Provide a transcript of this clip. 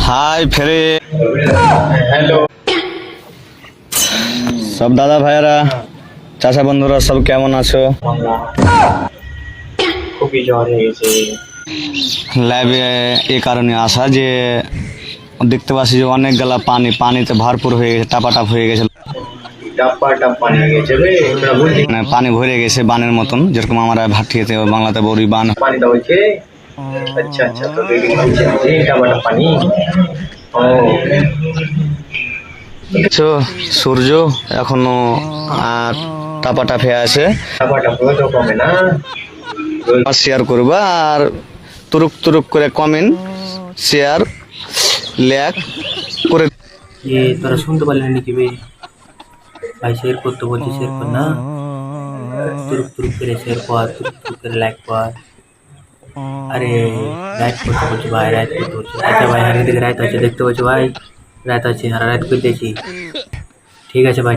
High ফেরে hello. সব দাদা ভাইয়েরা চাচা বন্ধুরা সব কেমন আছো? খুবই জ্বর হয়ে গেছে। লাইভে এই কারণে আসা যে দেখতে পাচ্ছি যে অনেক গেলা পানিতে ভরপুর হয়ে গেছে, টাপাটাপ হয়ে গেছে, ডাব্বা ডাব পানি হয়ে গেছে রে, তোরা বুঝলি? মানে পানি ভরে গেছে বানের মতন, যেরকম আমরা ভাটিয়েতে বাংলাতে বড়ি বান। পানিটা হয়েছে। আচ্ছা আচ্ছা, তো এদিকে হচ্ছে যে ডাব্বা ডাব পানি। ও দেখছো সূর্য এখনো আর টাপাটাপ হয়ে আছে। ডাব্বা ডাব তো কমে না। শেয়ার করবা আর তুরুক তুরুক করে কমেন্ট শেয়ার ল্যাক করে। তোরা শুনতে পারলি নাকি বে? ভাই শেয়ার করতে বলছি, শেয়ার কর না। তুরুক তুরুক করে শেয়ার কর, তুরুক তুরুক করে লাইক কর। আরে রাইট করতে বলছি ভাই, রাইট করতে বলছি। আচ্ছা ভাই, আগে দিকে রাইট আছে দেখতে পাচ্ছি ভাই, রাইট আছে আর রাইট করে দিয়েছি। ঠিক আছে ভাই।